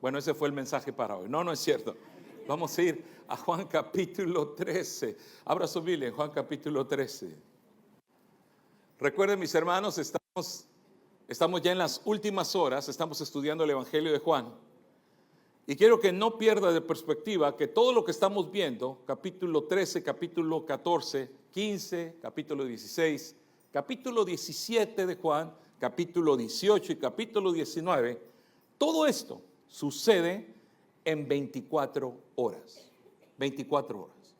Bueno, ese fue el mensaje para hoy. No, no es cierto. Vamos a ir a Juan capítulo 13. Abra su Biblia en Juan capítulo 13. Recuerden, mis hermanos, estamos ya en las últimas horas, estamos estudiando el Evangelio de Juan. Y quiero que no pierda de perspectiva que todo lo que estamos viendo, capítulo 13, capítulo 14, 15, capítulo 16, capítulo 17 de Juan, capítulo 18 y capítulo 19, todo esto sucede en 24 horas. 24 horas.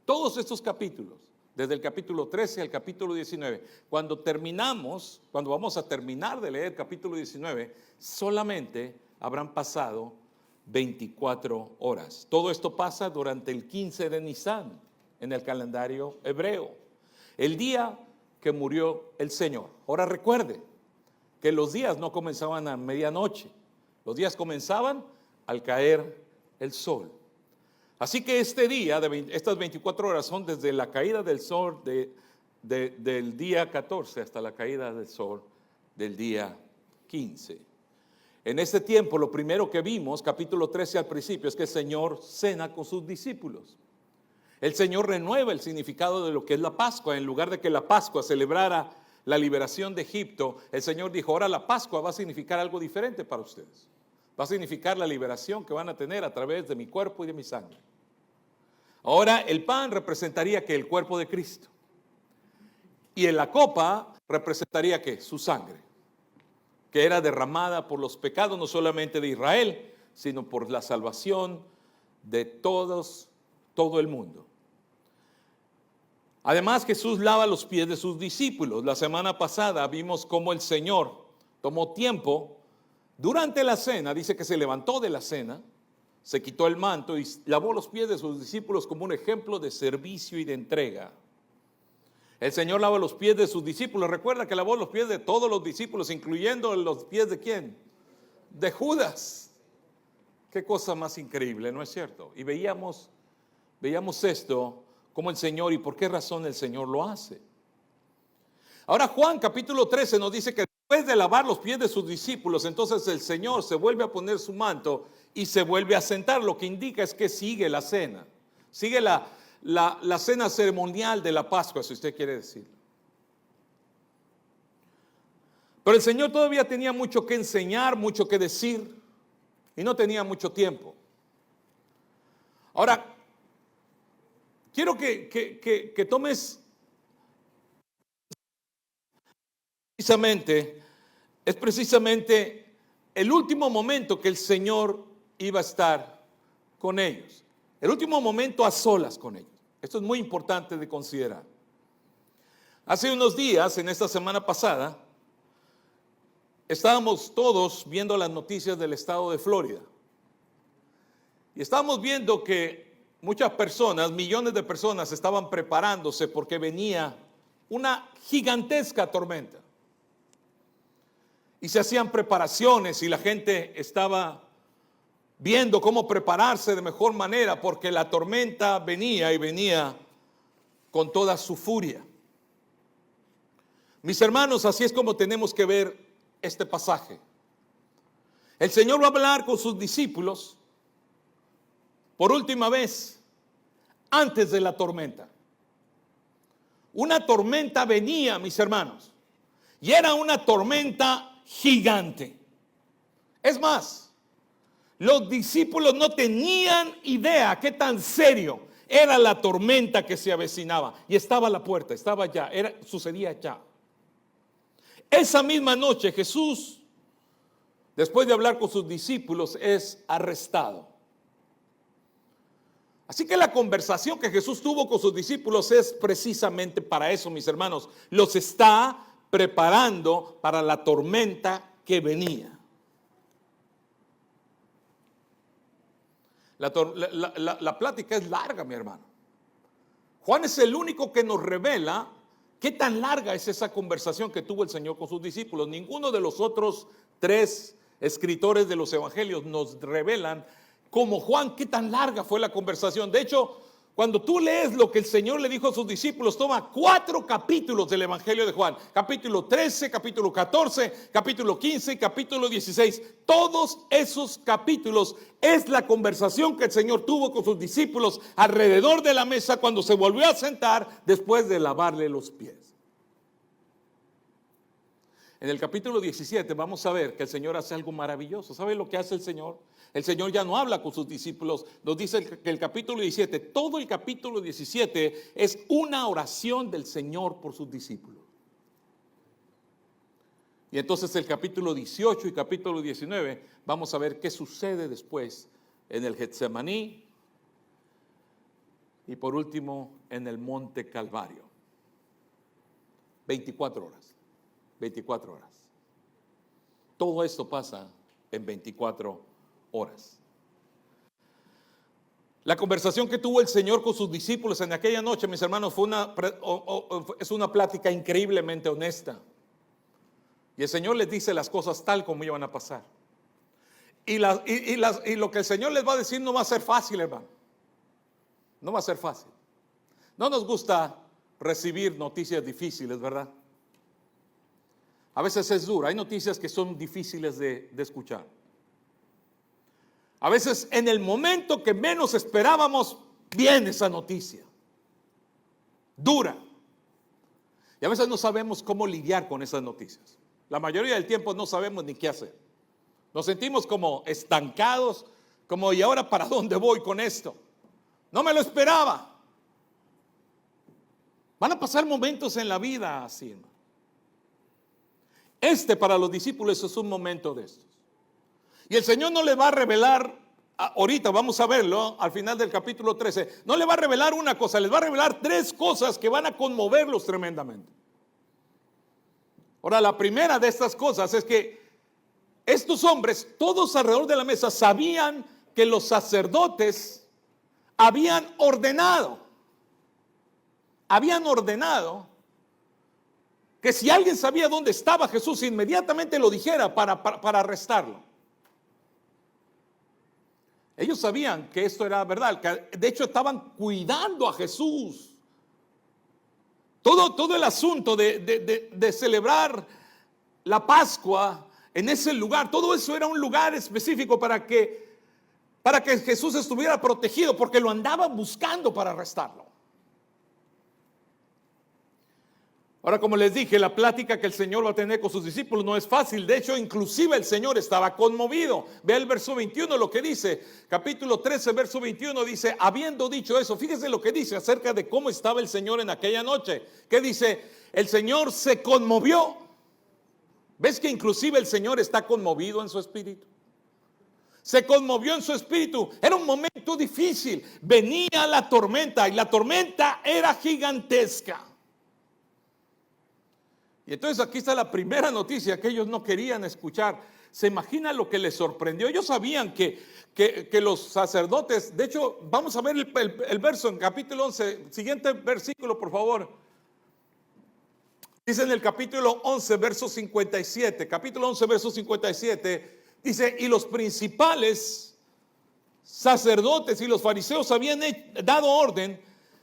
Todos estos capítulos, desde el capítulo 13 al capítulo 19, cuando vamos a terminar de leer el capítulo 19, solamente habrán pasado 24 horas. Todo esto pasa durante el 15 de Nisan, en el calendario hebreo, el día que murió el Señor. Ahora recuerde que los días no comenzaban a medianoche, los días comenzaban al caer el sol. Así que este día, estas 24 horas son desde la caída del sol del día 14 hasta la caída del sol del día 15. En este tiempo, lo primero que vimos, capítulo 13 al principio, es que el Señor cena con sus discípulos. El Señor renueva el significado de lo que es la Pascua. En lugar de que la Pascua celebrara la liberación de Egipto, el Señor dijo, ahora la Pascua va a significar algo diferente para ustedes. Va a significar la liberación que van a tener a través de mi cuerpo y de mi sangre. Ahora el pan representaría que el cuerpo de Cristo. Y en la copa representaría que su sangre, que era derramada por los pecados no solamente de Israel, sino por la salvación de todo el mundo. Además, Jesús lava los pies de sus discípulos. La semana pasada vimos cómo el Señor tomó tiempo durante la cena, dice que se levantó de la cena, se quitó el manto y lavó los pies de sus discípulos como un ejemplo de servicio y de entrega. El Señor lava los pies de sus discípulos. Recuerda que lavó los pies de todos los discípulos, incluyendo los pies de ¿quién? De Judas. Qué cosa más increíble, ¿no es cierto? Y veíamos esto, como el Señor y por qué razón el Señor lo hace. Ahora Juan capítulo 13 nos dice que después de lavar los pies de sus discípulos, entonces el Señor se vuelve a poner su manto y se vuelve a sentar. Lo que indica es que sigue la cena. Sigue la cena ceremonial de la Pascua, si usted quiere decirlo. Pero el Señor todavía tenía mucho que enseñar, mucho que decir, y no tenía mucho tiempo. Ahora, quiero que tomes es precisamente el último momento que el Señor iba a estar con ellos. El último momento a solas con ellos. Esto es muy importante de considerar. Hace unos días, en esta semana pasada, estábamos todos viendo las noticias del estado de Florida. Y estábamos viendo que muchas personas, millones de personas, estaban preparándose porque venía una gigantesca tormenta. Y se hacían preparaciones y la gente estaba viendo cómo prepararse de mejor manera porque la tormenta venía y venía con toda su furia. Mis hermanos, así es como tenemos que ver este pasaje. El Señor va a hablar con sus discípulos por última vez antes de la tormenta. Una tormenta venía, mis hermanos, y era una tormenta gigante. Es más, los discípulos no tenían idea qué tan serio era la tormenta que se avecinaba. Y estaba a la puerta, estaba ya, sucedía ya. Esa misma noche Jesús, después de hablar con sus discípulos, es arrestado. Así que la conversación que Jesús tuvo con sus discípulos es precisamente para eso, mis hermanos. Los está preparando para la tormenta que venía. La plática es larga, mi hermano. Juan es el único que nos revela qué tan larga es esa conversación que tuvo el Señor con sus discípulos. Ninguno de los otros 3 escritores de los evangelios nos revelan como Juan qué tan larga fue la conversación. De hecho, Cuando tú lees lo que el Señor le dijo a sus discípulos, toma 4 capítulos del Evangelio de Juan. Capítulo 13, capítulo 14, capítulo 15 y capítulo 16. Todos esos capítulos es la conversación que el Señor tuvo con sus discípulos alrededor de la mesa cuando se volvió a sentar después de lavarle los pies. En el capítulo 17 vamos a ver que el Señor hace algo maravilloso. ¿Sabe lo que hace el Señor? El Señor ya no habla con sus discípulos. Nos dice que el capítulo 17, todo el capítulo 17 es una oración del Señor por sus discípulos. Y entonces el capítulo 18 y capítulo 19 vamos a ver qué sucede después en el Getsemaní y por último en el Monte Calvario. 24 horas. 24 horas. Todo esto pasa en 24 horas. La conversación que tuvo el Señor con sus discípulos en aquella noche, mis hermanos, es una plática increíblemente honesta. Y el Señor les dice las cosas tal como iban a pasar. Y lo que el Señor les va a decir no va a ser fácil, hermano. No va a ser fácil. No nos gusta recibir noticias difíciles, ¿verdad? A veces es duro. Hay noticias que son difíciles de escuchar. A veces en el momento que menos esperábamos, viene esa noticia. Dura. Y a veces no sabemos cómo lidiar con esas noticias. La mayoría del tiempo no sabemos ni qué hacer. Nos sentimos como estancados, como ¿y ahora para dónde voy con esto? No me lo esperaba. Van a pasar momentos en la vida así, hermano. Para los discípulos es un momento de estos. Y el Señor no le va a revelar, ahorita vamos a verlo al final del capítulo 13, no le va a revelar una cosa, les va a revelar 3 cosas que van a conmoverlos tremendamente. Ahora, la primera de estas cosas es que estos hombres, todos alrededor de la mesa, sabían que los sacerdotes habían ordenado que si alguien sabía dónde estaba Jesús, inmediatamente lo dijera para arrestarlo. Ellos sabían que esto era verdad, que de hecho estaban cuidando a Jesús. Todo el asunto de celebrar la Pascua en ese lugar, todo eso era un lugar específico para que Jesús estuviera protegido, porque lo andaban buscando para arrestarlo. Ahora, como les dije, la plática que el Señor va a tener con sus discípulos no es fácil. De hecho, inclusive el Señor estaba conmovido. Vea el verso 21 lo que dice. Capítulo 13, verso 21 dice, habiendo dicho eso, fíjese lo que dice acerca de cómo estaba el Señor en aquella noche. ¿Qué dice? El Señor se conmovió. ¿Ves que inclusive el Señor está conmovido en su espíritu? Se conmovió en su espíritu. Era un momento difícil. Venía la tormenta y la tormenta era gigantesca. Y entonces aquí está la primera noticia que ellos no querían escuchar. ¿Se imagina lo que les sorprendió? Ellos sabían que los sacerdotes, de hecho, vamos a ver el verso en capítulo 11, siguiente versículo, por favor. Dice en el capítulo 11, verso 57, capítulo 11, verso 57, dice, y los principales sacerdotes y los fariseos habían dado orden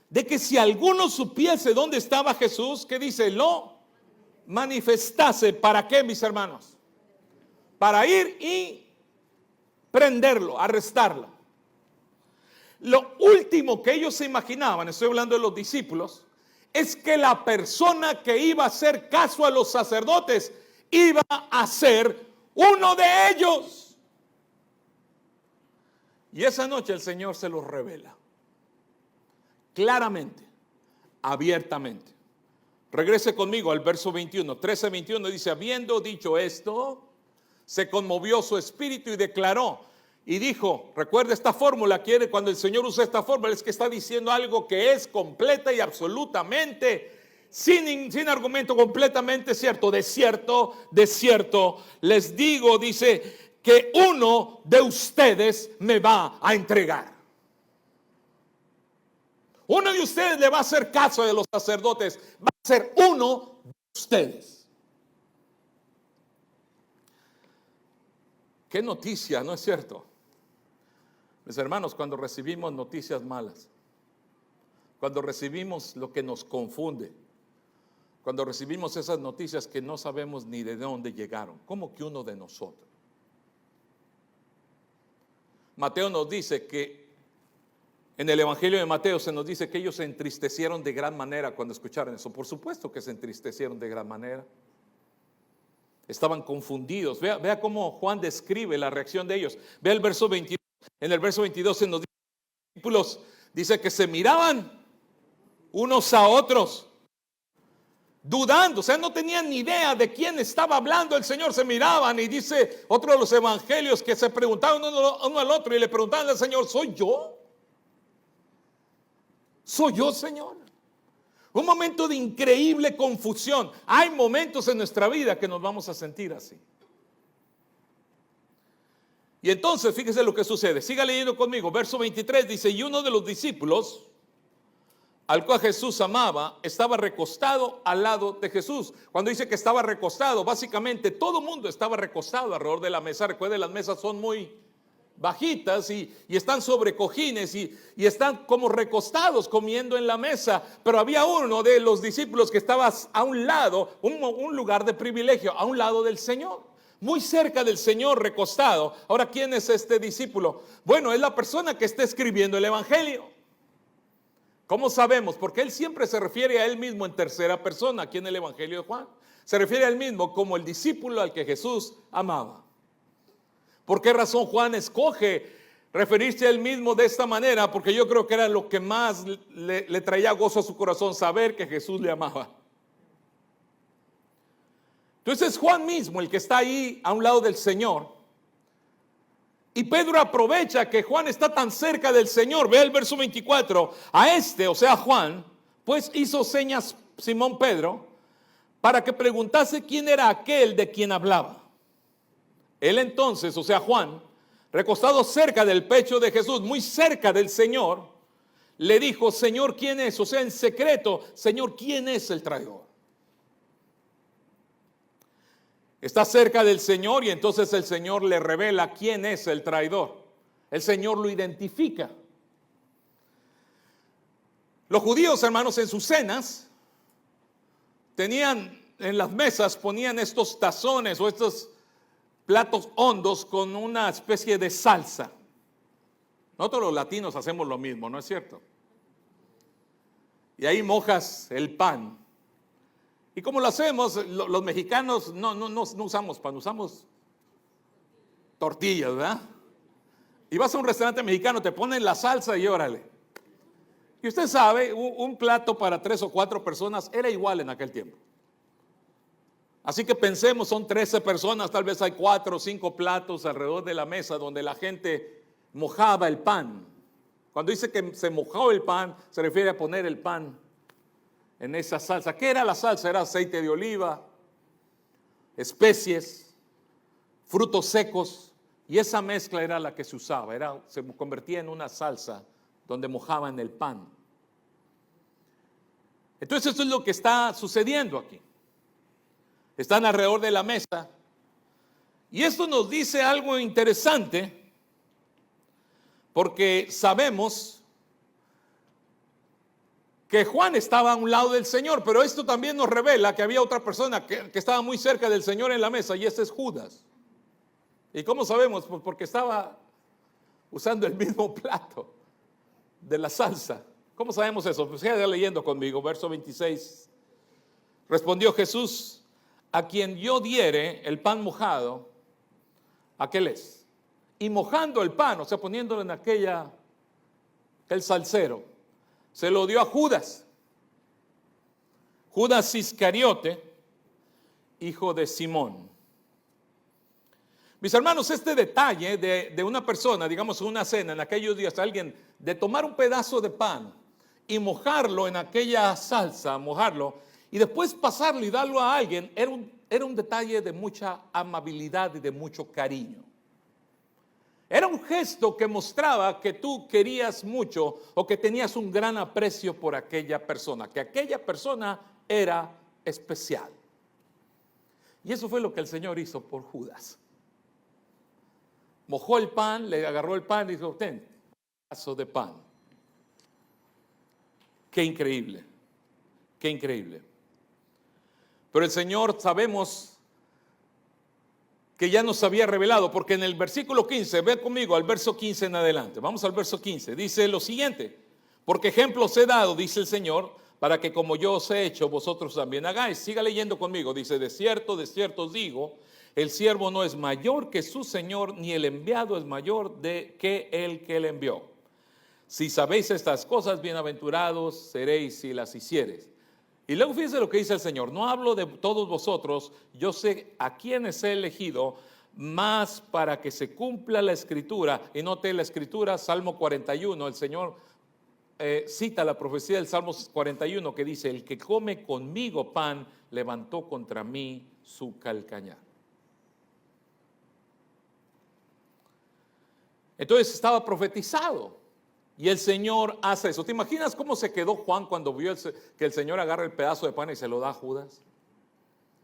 de que si alguno supiese dónde estaba Jesús, ¿qué dice? Lo manifestase. ¿Para qué, mis hermanos? Para ir y prenderlo, arrestarlo. Lo último que ellos se imaginaban, estoy hablando de los discípulos, es que la persona que iba a hacer caso a los sacerdotes iba a ser uno de ellos. Y esa noche el Señor se los revela claramente, abiertamente. Regrese conmigo al verso 21, 13, 21 dice, habiendo dicho esto, se conmovió su espíritu y declaró, y dijo, recuerda esta fórmula, cuando el Señor usa esta fórmula, es que está diciendo algo que es completa y absolutamente, sin argumento, completamente cierto. De cierto, les digo, dice, que uno de ustedes me va a entregar. Uno de ustedes le va a hacer caso de los sacerdotes. Va a ser uno de ustedes. Qué noticia, ¿no es cierto? Mis hermanos, cuando recibimos noticias malas, cuando recibimos lo que nos confunde, cuando recibimos esas noticias que no sabemos ni de dónde llegaron, como que uno de nosotros. Mateo nos dice que, en el Evangelio de Mateo se nos dice que ellos se entristecieron de gran manera cuando escucharon eso. Por supuesto que se entristecieron de gran manera. Estaban confundidos. Vea cómo Juan describe la reacción de ellos. Vea el verso 22. En el verso 22 se nos dice, los discípulos, dice que se miraban unos a otros, dudando, o sea, no tenían ni idea de quién estaba hablando el Señor, se miraban, y dice otro de los evangelios que se preguntaban uno al otro y le preguntaban al Señor, ¿soy yo? ¿Soy yo, Señor? Un momento de increíble confusión. Hay momentos en nuestra vida que nos vamos a sentir así. Y entonces, fíjese lo que sucede. Siga leyendo conmigo. Verso 23 dice, y uno de los discípulos, al cual Jesús amaba, estaba recostado al lado de Jesús. Cuando dice que estaba recostado, básicamente todo el mundo estaba recostado alrededor de la mesa. Recuerde, las mesas son muy bajitas y están sobre cojines y están como recostados comiendo en la mesa. Pero había uno de los discípulos que estaba a un lado, un lugar de privilegio, a un lado del Señor, muy cerca del Señor, recostado. Ahora, ¿quién es este discípulo? Bueno, es la persona que está escribiendo el Evangelio. ¿Cómo sabemos? Porque él siempre se refiere a él mismo en tercera persona, aquí en el Evangelio de Juan. Se refiere a él mismo como el discípulo al que Jesús amaba. ¿Por qué razón Juan escoge referirse a él mismo de esta manera? Porque yo creo que era lo que más le traía gozo a su corazón, saber que Jesús le amaba. Entonces es Juan mismo el que está ahí a un lado del Señor. Y Pedro aprovecha que Juan está tan cerca del Señor. Vea el verso 24. A este, o sea Juan, pues hizo señas Simón Pedro para que preguntase quién era aquel de quien hablaba. Él entonces, o sea Juan, recostado cerca del pecho de Jesús, muy cerca del Señor, le dijo, Señor, ¿quién es? O sea, en secreto, Señor, ¿quién es el traidor? Está cerca del Señor y entonces el Señor le revela quién es el traidor. El Señor lo identifica. Los judíos, hermanos, en sus cenas tenían en las mesas, ponían estos tazones o estos platos hondos con una especie de salsa. Nosotros los latinos hacemos lo mismo, ¿no es cierto? Y ahí mojas el pan. ¿Y cómo lo hacemos? Los mexicanos no usamos pan, usamos tortillas, ¿verdad? Y vas a un restaurante mexicano, te ponen la salsa y órale. Y usted sabe, un plato para 3 o 4 personas era igual en aquel tiempo. Así que pensemos, son 13 personas, tal vez hay 4 o 5 platos alrededor de la mesa donde la gente mojaba el pan. Cuando dice que se mojó el pan, se refiere a poner el pan en esa salsa. ¿Qué era la salsa? Era aceite de oliva, especies, frutos secos, y esa mezcla era la que se usaba, se convertía en una salsa donde mojaban el pan. Entonces esto es lo que está sucediendo aquí. Están alrededor de la mesa y esto nos dice algo interesante, porque sabemos que Juan estaba a un lado del Señor, pero esto también nos revela que había otra persona que estaba muy cerca del Señor en la mesa, y ese es Judas. ¿Y cómo sabemos? Pues porque estaba usando el mismo plato de la salsa. ¿Cómo sabemos eso? Pues siga leyendo conmigo, verso 26. Respondió Jesús, a quien yo diere el pan mojado, aquel es. Y mojando el pan, o sea, poniéndolo en aquel salsero, se lo dio a Judas. Judas Iscariote, hijo de Simón. Mis hermanos, este detalle de una persona, digamos una cena en aquellos días, alguien de tomar un pedazo de pan y mojarlo en aquella salsa, mojarlo, y después pasarlo y darlo a alguien, era un detalle de mucha amabilidad y de mucho cariño. Era un gesto que mostraba que tú querías mucho o que tenías un gran aprecio por aquella persona, que aquella persona era especial. Y eso fue lo que el Señor hizo por Judas. Mojó el pan, le agarró el pan y dijo, ten, un pedazo de pan. Qué increíble, qué increíble. Pero el Señor sabemos que ya nos había revelado, porque en el versículo 15, ve conmigo al verso 15 en adelante, vamos al verso 15, dice lo siguiente: porque ejemplos he dado, dice el Señor, para que como yo os he hecho, vosotros también hagáis. Siga leyendo conmigo, dice: de cierto os digo, el siervo no es mayor que su Señor, ni el enviado es mayor que el que le envió. Si sabéis estas cosas, bienaventurados seréis si las hiciereis. Y luego fíjense lo que dice el Señor: no hablo de todos vosotros, yo sé a quienes he elegido, más para que se cumpla la Escritura. Y note la Escritura, Salmo 41, el Señor cita la profecía del Salmo 41 que dice: el que come conmigo pan, levantó contra mí su calcañar. Entonces estaba profetizado. Y el Señor hace eso. ¿Te imaginas cómo se quedó Juan cuando vio que el Señor agarra el pedazo de pan y se lo da a Judas?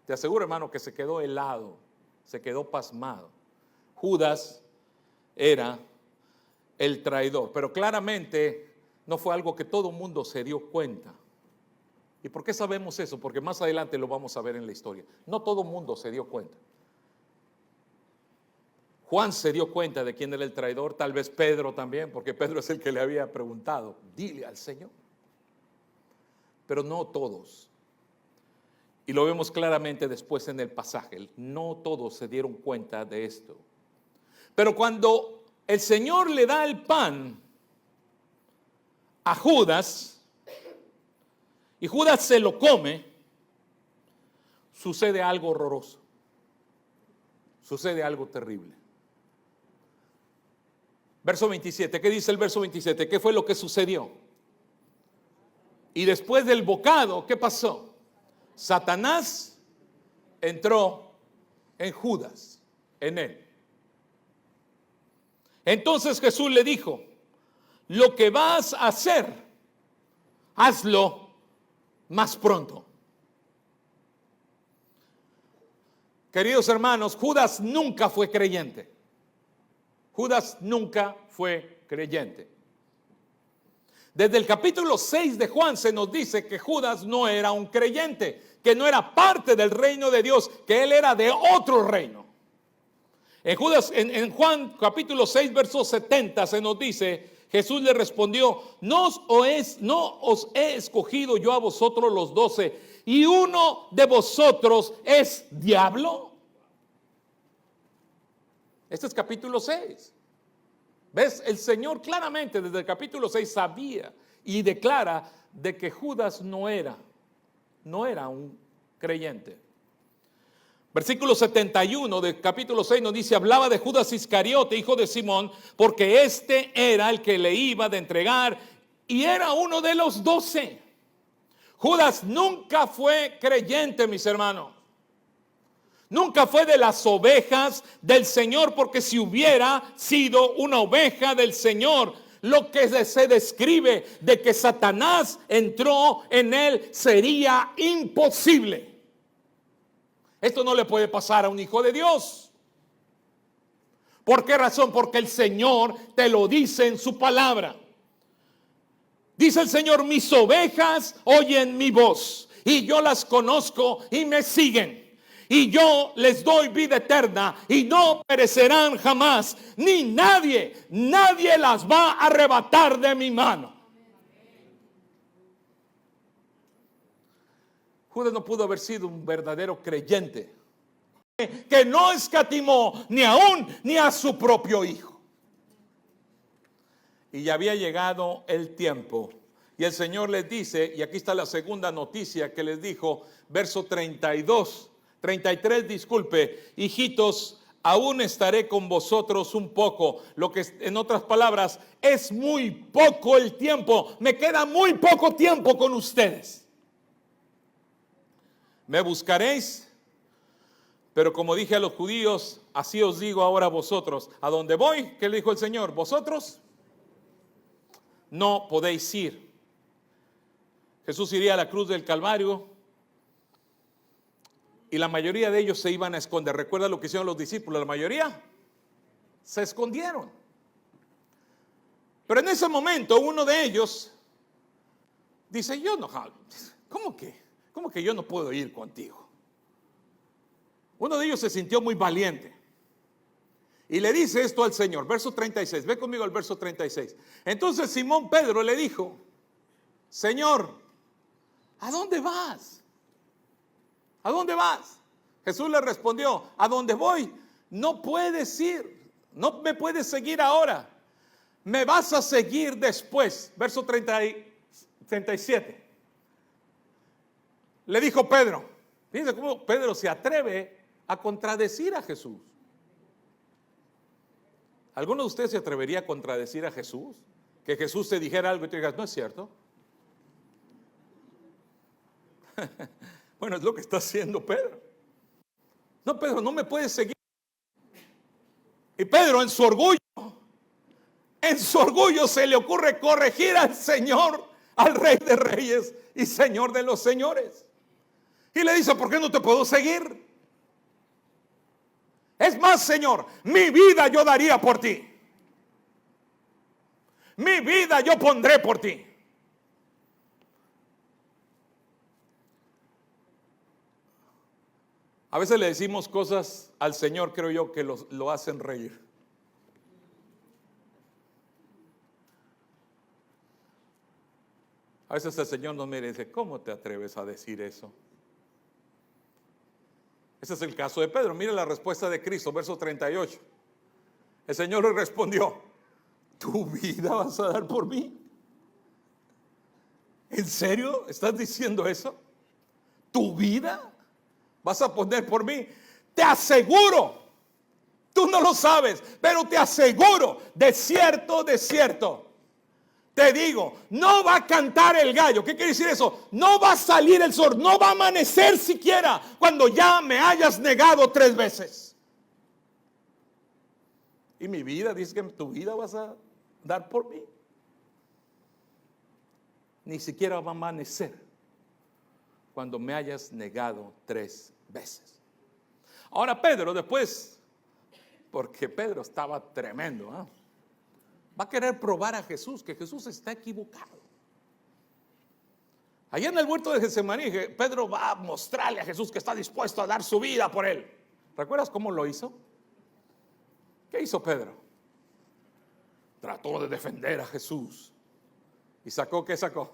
Te aseguro, hermano, que se quedó helado, se quedó pasmado. Judas era el traidor, pero claramente no fue algo que todo el mundo se dio cuenta. ¿Y por qué sabemos eso? Porque más adelante lo vamos a ver en la historia. No todo el mundo se dio cuenta. Juan se dio cuenta de quién era el traidor, tal vez Pedro también, porque Pedro es el que le había preguntado: dile al Señor. Pero no todos. Y lo vemos claramente después en el pasaje. No todos se dieron cuenta de esto. Pero cuando el Señor le da el pan a Judas y Judas se lo come, sucede algo horroroso. Sucede algo terrible. Verso 27, ¿qué dice el verso 27? ¿Qué fue lo que sucedió? Y después del bocado, ¿qué pasó? Satanás entró en Judas, en él. Entonces Jesús le dijo: lo que vas a hacer, hazlo más pronto. Queridos hermanos, Judas nunca fue creyente. Judas nunca fue creyente. Desde el capítulo 6 de Juan se nos dice que Judas no era un creyente, que no era parte del reino de Dios, que él era de otro reino. En Juan capítulo 6 verso 70 se nos dice: Jesús le respondió: no os he escogido yo a vosotros los 12, y uno de vosotros es diablo. Este es capítulo 6. ¿Ves? El Señor claramente desde el capítulo 6 sabía y declara de que Judas no era un creyente. Versículo 71 del capítulo 6 nos dice: hablaba de Judas Iscariote, hijo de Simón, porque este era el que le iba de entregar y era uno de los 12. Judas nunca fue creyente, mis hermanos. Nunca fue de las ovejas del Señor, porque si hubiera sido una oveja del Señor, lo que se describe de que Satanás entró en él sería imposible. Esto no le puede pasar a un hijo de Dios. ¿Por qué razón? Porque el Señor te lo dice en su palabra. Dice el Señor: mis ovejas oyen mi voz, y yo las conozco y me siguen. Y yo les doy vida eterna y no perecerán jamás, ni nadie las va a arrebatar de mi mano. Judas no pudo haber sido un verdadero creyente, que no escatimó ni a su propio hijo. Y ya había llegado el tiempo. Y el Señor les dice, y aquí está la segunda noticia que les dijo, verso 33, disculpe: hijitos, aún estaré con vosotros un poco. Lo que en otras palabras, es muy poco el tiempo. Me queda muy poco tiempo con ustedes. Me buscaréis, pero como dije a los judíos, así os digo ahora a vosotros: a donde voy, ¿qué le dijo el Señor? Vosotros no podéis ir. Jesús iría a la cruz del Calvario y la mayoría de ellos se iban a esconder. ¿Recuerda lo que hicieron los discípulos? La mayoría se escondieron. Pero en ese momento uno de ellos Dice, yo no, ¿cómo que yo no puedo ir contigo? Uno de ellos se sintió muy valiente y le dice esto al Señor, verso 36, ve conmigo al verso 36. Entonces Simón Pedro le dijo, Señor, ¿a dónde vas? ¿A dónde vas? Jesús le respondió, a dónde voy no puedes ir, no me puedes seguir ahora, me vas a seguir después. Verso 37. Le dijo Pedro, fíjense cómo Pedro se atreve a contradecir a Jesús. ¿Alguno de ustedes se atrevería a contradecir a Jesús? Que Jesús te dijera algo y te digas, no es cierto. Bueno, es lo que está haciendo Pedro. No, Pedro, no me puedes seguir. Y Pedro en su orgullo se le ocurre corregir al Señor, al Rey de Reyes y Señor de los señores. Y le dice, ¿por qué no te puedo seguir? Es más, Señor, mi vida yo daría por ti. Mi vida yo pondré por ti. A veces le decimos cosas al Señor, creo yo, que lo hacen reír. A veces el Señor nos mira y dice, ¿cómo te atreves a decir eso? Ese es el caso de Pedro. Mire la respuesta de Cristo, verso 38. El Señor le respondió, ¿tu vida vas a dar por mí? ¿En serio estás diciendo eso? ¿Tu vida vas a poner por mí? Te aseguro, tú no lo sabes, pero te aseguro, de cierto, te digo, no va a cantar el gallo. ¿Qué quiere decir eso? No va a salir el sol, no va a amanecer siquiera cuando ya me hayas negado 3 veces. Y mi vida, dice que tu vida vas a dar por mí. Ni siquiera va a amanecer cuando me hayas negado 3 veces. Ahora Pedro después, porque Pedro estaba tremendo, va a querer probar a Jesús, que Jesús está equivocado. Allá en el huerto de Getsemaní, Pedro va a mostrarle a Jesús que está dispuesto a dar su vida por él. ¿Recuerdas cómo lo hizo? ¿Qué hizo Pedro? Trató de defender a Jesús. ¿Y sacó qué sacó?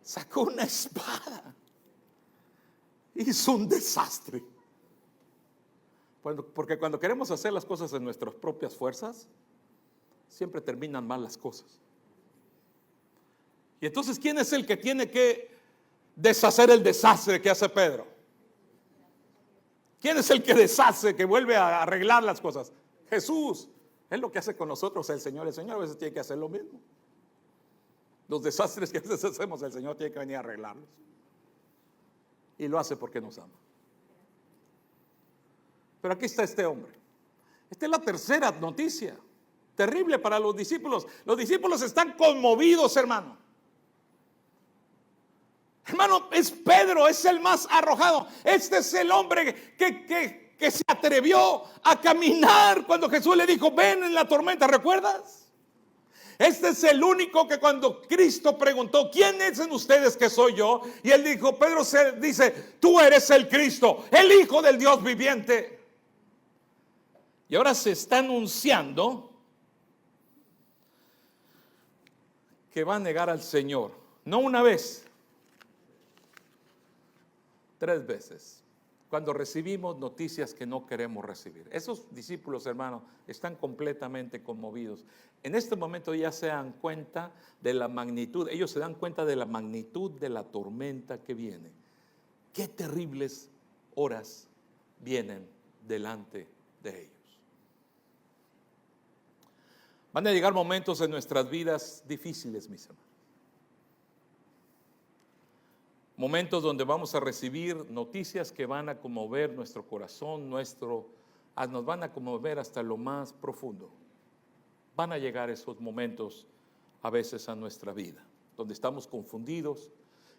Sacó una espada. Hizo un desastre. Porque cuando queremos hacer las cosas en nuestras propias fuerzas, siempre terminan mal las cosas. Y entonces, ¿quién es el que tiene que deshacer el desastre que hace Pedro? ¿Quién es el que deshace, que vuelve a arreglar las cosas? Jesús. Es lo que hace con nosotros el Señor. El Señor a veces tiene que hacer lo mismo. Los desastres que a veces hacemos, el Señor tiene que venir a arreglarlos. Y lo hace porque nos ama. Pero aquí está este hombre. Esta es la tercera noticia. Terrible para los discípulos. Los discípulos están conmovidos, hermano. Hermano, es Pedro, es el más arrojado. Este es el hombre que se atrevió a caminar cuando Jesús le dijo, ven en la tormenta, ¿recuerdas? Este es el único que cuando Cristo preguntó, ¿quién es en ustedes que soy yo? Y él dijo, Pedro dice, tú eres el Cristo, el Hijo del Dios viviente. Y ahora se está anunciando que va a negar al Señor, no una vez, 3 veces, cuando recibimos noticias que no queremos recibir. Esos discípulos, hermanos, están completamente conmovidos. En este momento ya se dan cuenta de la magnitud, ellos se dan cuenta de la magnitud de la tormenta que viene. Qué terribles horas vienen delante de ellos. Van a llegar momentos en nuestras vidas difíciles, mis hermanos. Momentos donde vamos a recibir noticias que van a conmover nuestro corazón, nos van a conmover hasta lo más profundo. Van a llegar esos momentos a veces a nuestra vida, donde estamos confundidos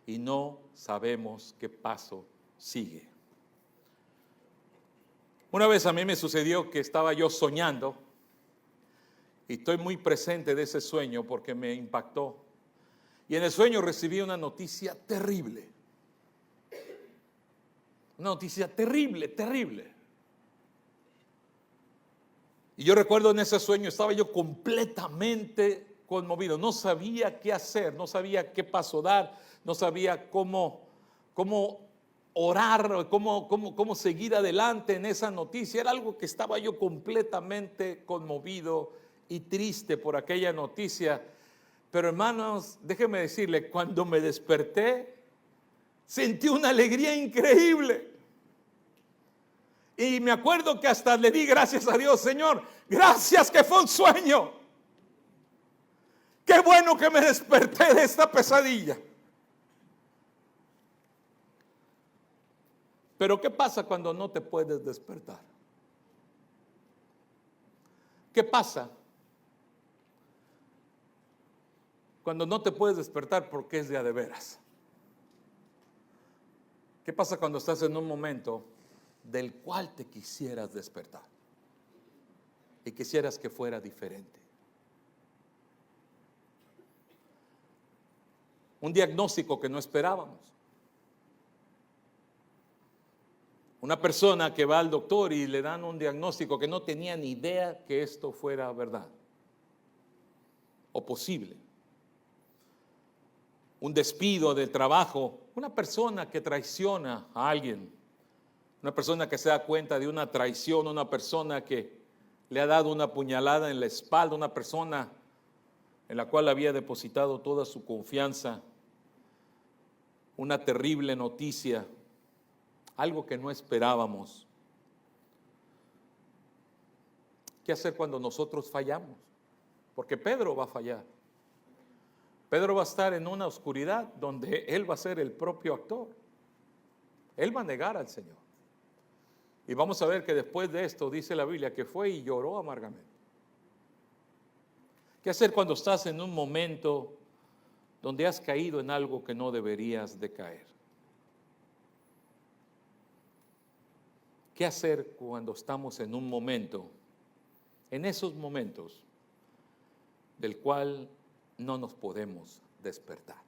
y no sabemos qué paso sigue. Una vez a mí me sucedió que estaba yo soñando. Y estoy muy presente de ese sueño porque me impactó. Y en el sueño recibí una noticia terrible. Una noticia terrible, terrible. Y yo recuerdo en ese sueño estaba yo completamente conmovido. No sabía qué hacer, no sabía qué paso dar, no sabía cómo orar, cómo seguir adelante en esa noticia. Era algo que estaba yo completamente conmovido y triste por aquella noticia. Pero hermanos, déjenme decirle, cuando me desperté, sentí una alegría increíble. Y me acuerdo que hasta le di gracias a Dios: Señor, gracias que fue un sueño. Qué bueno que me desperté de esta pesadilla. Pero ¿qué pasa cuando no te puedes despertar? ¿Qué pasa cuando no te puedes despertar porque es de a de veras? ¿Qué pasa cuando estás en un momento del cual te quisieras despertar y quisieras que fuera diferente? Un diagnóstico que no esperábamos. Una persona que va al doctor y le dan un diagnóstico que no tenía ni idea que esto fuera verdad o posible. Un despido del trabajo, una persona que traiciona a alguien, una persona que se da cuenta de una traición, una persona que le ha dado una puñalada en la espalda, una persona en la cual había depositado toda su confianza, una terrible noticia, algo que no esperábamos. ¿Qué hacer cuando nosotros fallamos? Porque Pedro va a fallar. Pedro va a estar en una oscuridad donde él va a ser el propio actor. Él va a negar al Señor. Y vamos a ver que después de esto dice la Biblia que fue y lloró amargamente. ¿Qué hacer cuando estás en un momento donde has caído en algo que no deberías de caer? ¿Qué hacer cuando estamos en un momento, en esos momentos del cual no nos podemos despertar?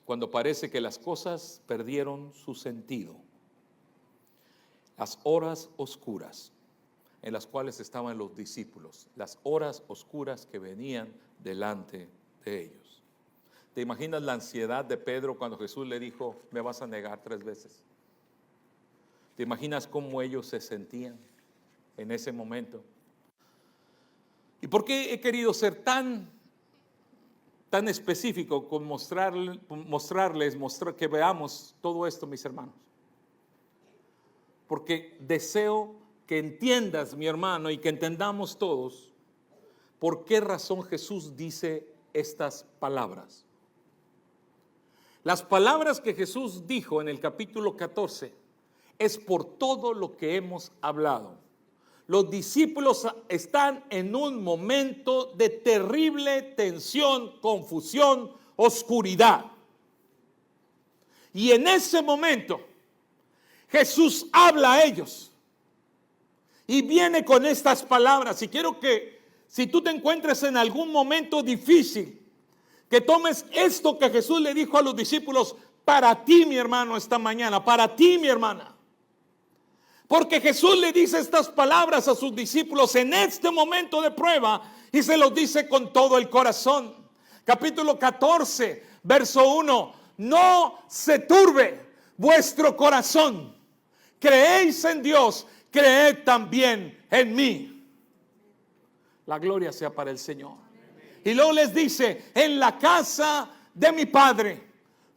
Cuando parece que las cosas perdieron su sentido. Las horas oscuras en las cuales estaban los discípulos, las horas oscuras que venían delante de ellos. ¿Te imaginas la ansiedad de Pedro cuando Jesús le dijo: me vas a negar 3 veces? ¿Te imaginas cómo ellos se sentían en ese momento? ¿Y por qué he querido ser tan específico con mostrarles que veamos todo esto, mis hermanos? Porque deseo que entiendas, mi hermano, y que entendamos todos por qué razón Jesús dice estas palabras. Las palabras que Jesús dijo en el capítulo 14 es por todo lo que hemos hablado. Los discípulos están en un momento de terrible tensión, confusión, oscuridad. Y en ese momento Jesús habla a ellos y viene con estas palabras. Y quiero que, si tú te encuentres en algún momento difícil, que tomes esto que Jesús le dijo a los discípulos para ti, mi hermano, esta mañana, para ti, mi hermana. Porque Jesús le dice estas palabras a sus discípulos en este momento de prueba y se los dice con todo el corazón. Capítulo 14, verso 1. No se turbe vuestro corazón. Creéis en Dios, creed también en mí. La gloria sea para el Señor. Y luego les dice: en la casa de mi Padre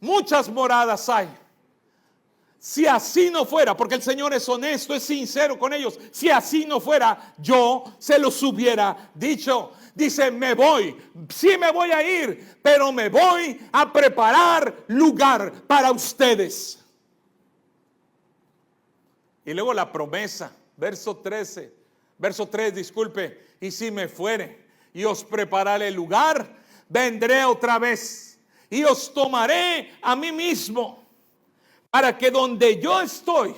muchas moradas hay. Si así no fuera, porque el Señor es honesto, es sincero con ellos, si así no fuera, yo se los hubiera dicho. Dice: me voy, sí me voy a ir, pero me voy a preparar lugar para ustedes. Y luego la promesa, verso 3, disculpe: y si me fuere y os prepararé lugar, vendré otra vez y os tomaré a mí mismo, para que donde yo estoy,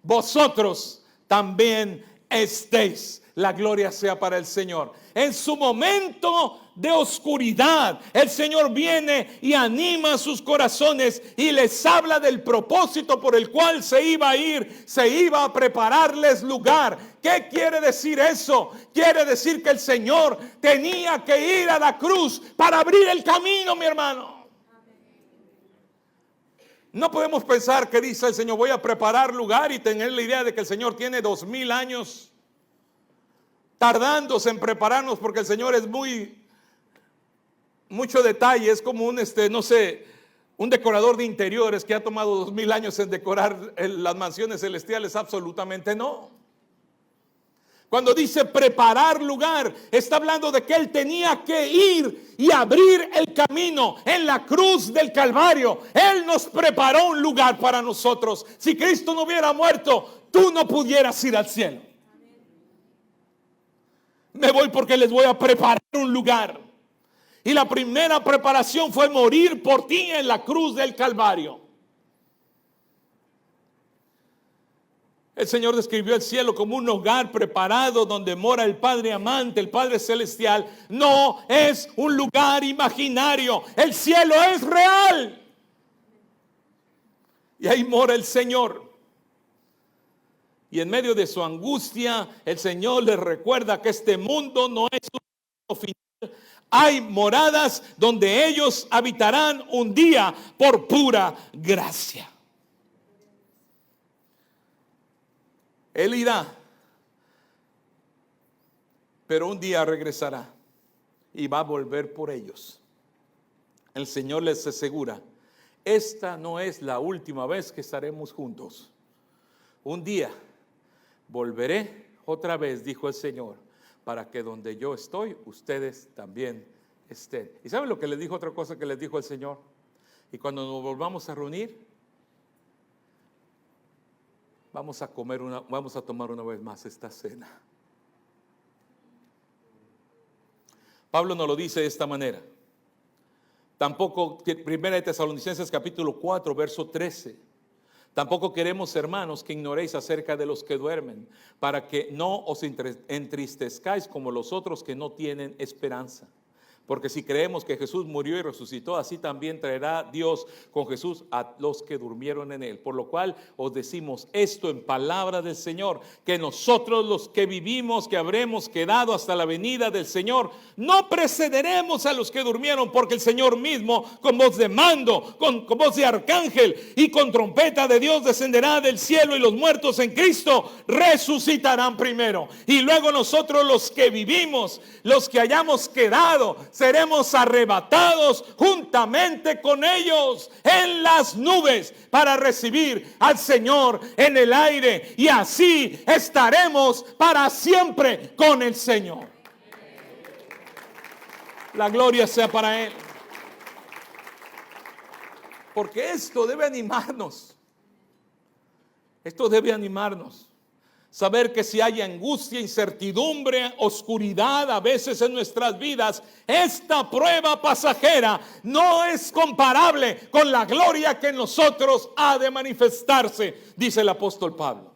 vosotros también estéis. La gloria sea para el Señor. En su momento de oscuridad, el Señor viene y anima sus corazones y les habla del propósito por el cual se iba a ir, se iba a prepararles lugar. ¿Qué quiere decir eso? Quiere decir que el Señor tenía que ir a la cruz para abrir el camino, mi hermano. No podemos pensar que dice el Señor, voy a preparar lugar y tener la idea de que el Señor tiene 2000 años tardándose en prepararnos, porque el Señor es mucho detalle, es como un decorador de interiores que ha tomado 2000 años en decorar las mansiones celestiales. Absolutamente no. Cuando dice preparar lugar, está hablando de que Él tenía que ir y abrir el camino en la cruz del Calvario. Él nos preparó un lugar para nosotros. Si Cristo no hubiera muerto, tú no pudieras ir al cielo. Me voy porque les voy a preparar un lugar. Y la primera preparación fue morir por ti en la cruz del Calvario. El Señor describió el cielo como un hogar preparado donde mora el Padre amante, el Padre celestial. No es un lugar imaginario. El cielo es real. Y ahí mora el Señor. Y en medio de su angustia, el Señor les recuerda que este mundo no es un final. Hay moradas donde ellos habitarán un día por pura gracia. Él irá, pero un día regresará y va a volver por ellos. El Señor les asegura, esta no es la última vez que estaremos juntos. Un día volveré otra vez, dijo el Señor, para que donde yo estoy, ustedes también estén. ¿Y saben lo que les dijo? Otra cosa que les dijo el Señor. Y cuando nos volvamos a reunir, vamos a tomar una vez más esta cena. Pablo nos lo dice de esta manera. Tampoco, 1 Tesalonicenses capítulo 4, verso 13. Tampoco queremos, hermanos, que ignoréis acerca de los que duermen, para que no os entristezcáis como los otros que no tienen esperanza. Porque si creemos que Jesús murió y resucitó, así también traerá Dios con Jesús a los que durmieron en él. Por lo cual os decimos esto en palabra del Señor, que nosotros los que vivimos, que habremos quedado hasta la venida del Señor, no precederemos a los que durmieron, porque el Señor mismo, con voz de mando, con voz de arcángel y con trompeta de Dios, descenderá del cielo, y los muertos en Cristo resucitarán primero. Y luego nosotros los que vivimos, los que hayamos quedado, seremos arrebatados juntamente con ellos en las nubes para recibir al Señor en el aire, y así estaremos para siempre con el Señor. La gloria sea para Él. Porque esto debe animarnos. Esto debe animarnos. Saber que si hay angustia, incertidumbre, oscuridad a veces en nuestras vidas, esta prueba pasajera no es comparable con la gloria que en nosotros ha de manifestarse, dice el apóstol Pablo.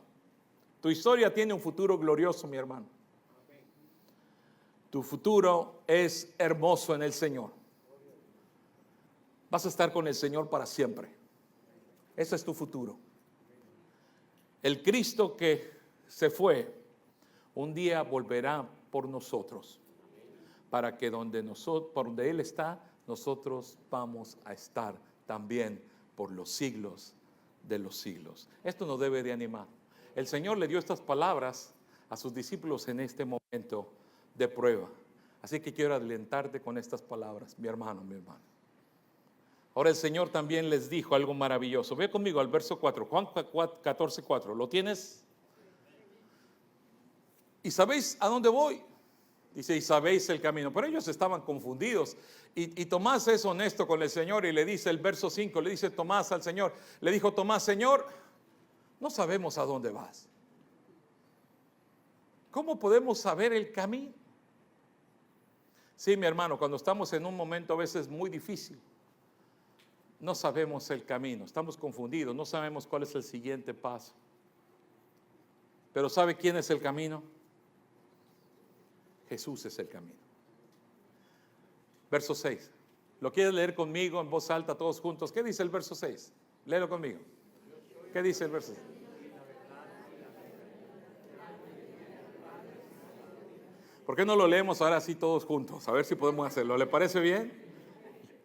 Tu historia tiene un futuro glorioso, mi hermano. Tu futuro es hermoso en el Señor. Vas a estar con el Señor para siempre. Ese es tu futuro. El Cristo que se fue, un día volverá por nosotros, para que por donde Él está, nosotros vamos a estar también por los siglos de los siglos. Esto nos debe de animar. El Señor le dio estas palabras a sus discípulos en este momento de prueba. Así que quiero alentarte con estas palabras, mi hermano, mi hermana. Ahora el Señor también les dijo algo maravilloso. Ve conmigo al verso 4, Juan 14, 4. ¿Lo tienes? ¿Y sabéis a dónde voy? Dice, y sabéis el camino. Pero ellos estaban confundidos. Y Tomás es honesto con el Señor y le dice el verso 5, le dice Tomás al Señor. Le dijo Tomás, Señor, no sabemos a dónde vas. ¿Cómo podemos saber el camino? Sí, mi hermano, cuando estamos en un momento a veces muy difícil, no sabemos el camino, estamos confundidos, no sabemos cuál es el siguiente paso. Pero ¿sabe quién es el camino? Jesús es el camino. Verso 6. ¿Lo quieres leer conmigo en voz alta todos juntos? ¿Qué dice el verso 6? Léelo conmigo. ¿Qué dice el verso 6? ¿Por qué no lo leemos ahora sí todos juntos? A ver si podemos hacerlo. ¿Le parece bien?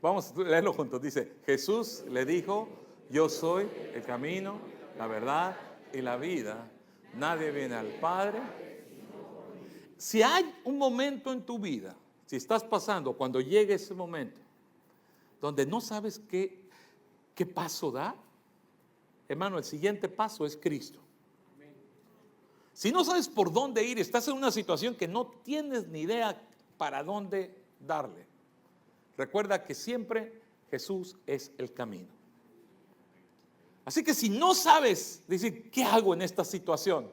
Vamos a leerlo juntos. Dice, Jesús le dijo, yo soy el camino, la verdad y la vida. Nadie viene al Padre. Si hay un momento en tu vida, si estás pasando, cuando llegue ese momento, donde no sabes qué paso dar, hermano, el siguiente paso es Cristo. Si no sabes por dónde ir, estás en una situación que no tienes ni idea para dónde darle, recuerda que siempre Jesús es el camino. Así que si no sabes decir, ¿qué hago en esta situación?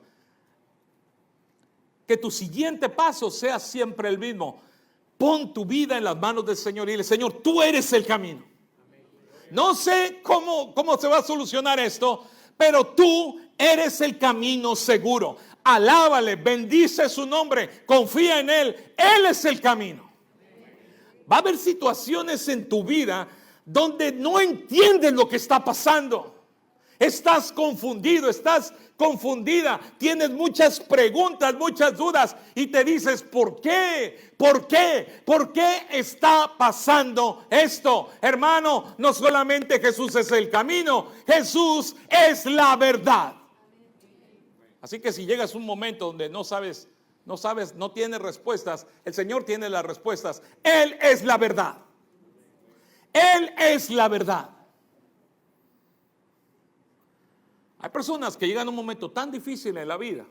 Que tu siguiente paso sea siempre el mismo. Pon tu vida en las manos del Señor y dile, Señor, tú eres el camino. No sé cómo se va a solucionar esto, pero tú eres el camino seguro. Alábale, bendice su nombre, confía en Él. Él es el camino. Va a haber situaciones en tu vida donde no entiendes lo que está pasando. Estás confundido, estás confundida, tienes muchas preguntas, muchas dudas y te dices, ¿por qué? ¿Por qué? ¿Por qué está pasando esto? Hermano, no solamente Jesús es el camino, Jesús es la verdad. Así que si llegas a un momento donde no sabes, no tienes respuestas, el Señor tiene las respuestas. Él es la verdad. Él es la verdad. Hay personas que llegan a un momento tan difícil en la vida,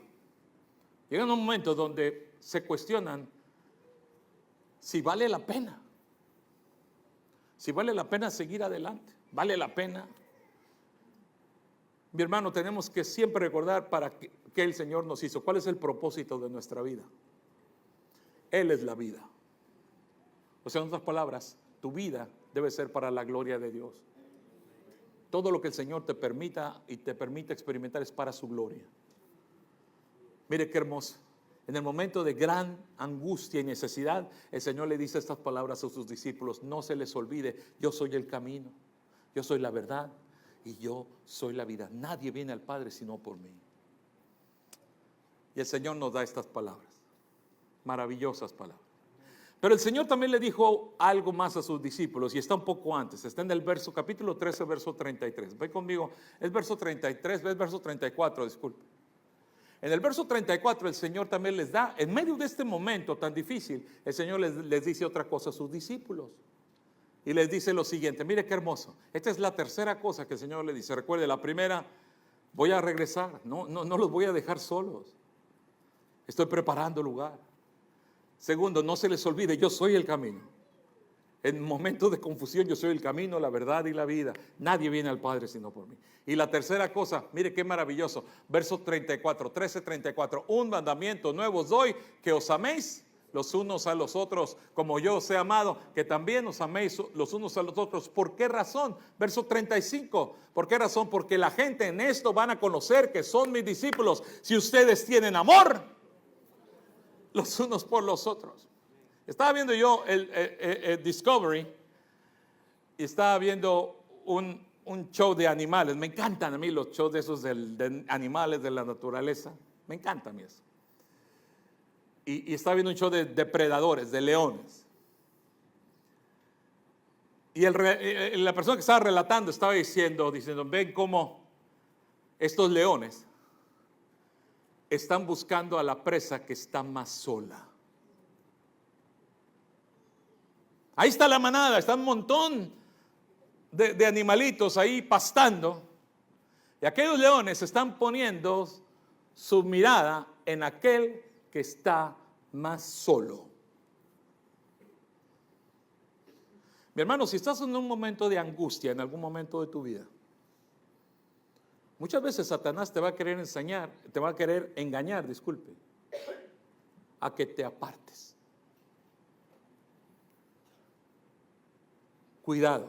llegan a un momento donde se cuestionan si vale la pena, seguir adelante, vale la pena. Mi hermano, tenemos que siempre recordar para qué el Señor nos hizo, cuál es el propósito de nuestra vida. Él es la vida. O sea, en otras palabras, tu vida debe ser para la gloria de Dios. Todo lo que el Señor te permita y te permite experimentar es para su gloria. Mire qué hermoso. En el momento de gran angustia y necesidad, el Señor le dice estas palabras a sus discípulos: no se les olvide, yo soy el camino, yo soy la verdad y yo soy la vida. Nadie viene al Padre sino por mí. Y el Señor nos da estas palabras, maravillosas palabras. Pero el Señor también le dijo algo más a sus discípulos, y está un poco antes, está en el capítulo 13, verso 33. Ve conmigo, es verso 33, es verso 34, disculpe. En el verso 34 el Señor también les da, en medio de este momento tan difícil, el Señor les dice otra cosa a sus discípulos. Y les dice lo siguiente, mire qué hermoso. Esta es la tercera cosa que el Señor le dice. Recuerde, la primera, voy a regresar, no los voy a dejar solos. Estoy preparando lugar. Segundo, no se les olvide, yo soy el camino. En momentos de confusión, yo soy el camino, la verdad y la vida. Nadie viene al Padre sino por mí. Y la tercera cosa, mire qué maravilloso. Verso 34, 13, 34. Un mandamiento nuevo os doy, que os améis los unos a los otros, como yo os he amado, que también os améis los unos a los otros. ¿Por qué razón? Verso 35. ¿Por qué razón? Porque la gente en esto van a conocer que son mis discípulos, si ustedes tienen amor los unos por los otros. Estaba viendo yo el Discovery y estaba viendo un show de animales. Me encantan a mí los shows de esos de animales, de la naturaleza. Me encanta a mí eso. Y estaba viendo un show de depredadores, de leones. Y la persona que estaba relatando estaba diciendo, ven cómo estos leones están buscando a la presa que está más sola. Ahí está la manada, está un montón de animalitos ahí pastando. Y aquellos leones están poniendo su mirada en aquel que está más solo. Mi hermano, si estás en un momento de angustia, en algún momento de tu vida, muchas veces Satanás te va a querer engañar, a que te apartes. Cuidado,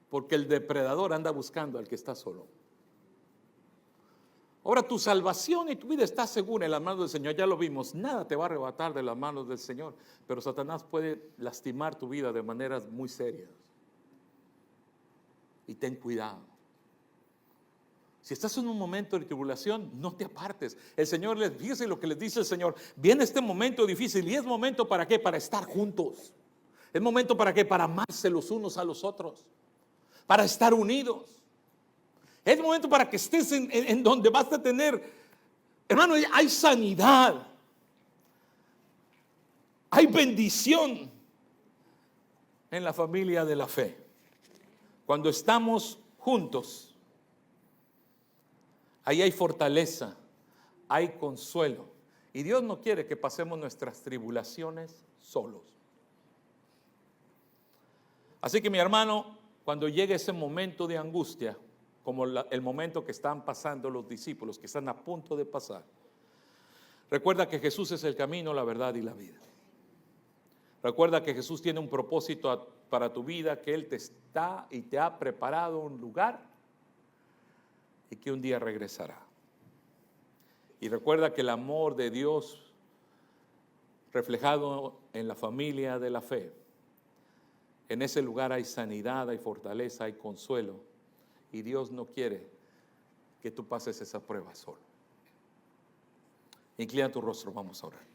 porque el depredador anda buscando al que está solo. Ahora tu salvación y tu vida está segura en las manos del Señor. Ya lo vimos, nada te va a arrebatar de las manos del Señor. Pero Satanás puede lastimar tu vida de maneras muy serias. Y ten cuidado. Si estás en un momento de tribulación, no te apartes. El Señor fíjese lo que les dice el Señor. Viene este momento difícil y es momento ¿para qué? Para estar juntos. Es momento ¿para qué? Para amarse los unos a los otros. Para estar unidos. Es momento para que estés en donde vas a tener, hermano, hay sanidad. Hay bendición en la familia de la fe. Cuando estamos juntos, ahí hay fortaleza, hay consuelo. Y Dios no quiere que pasemos nuestras tribulaciones solos. Así que mi hermano, cuando llegue ese momento de angustia, como el momento que están pasando los discípulos, que están a punto de pasar, recuerda que Jesús es el camino, la verdad y la vida. Recuerda que Jesús tiene un propósito para tu vida, que Él te está y te ha preparado un lugar y que un día regresará. Y recuerda que el amor de Dios reflejado en la familia de la fe, en ese lugar hay sanidad, hay fortaleza, hay consuelo. Y Dios no quiere que tú pases esa prueba solo. Inclina tu rostro, vamos a orar.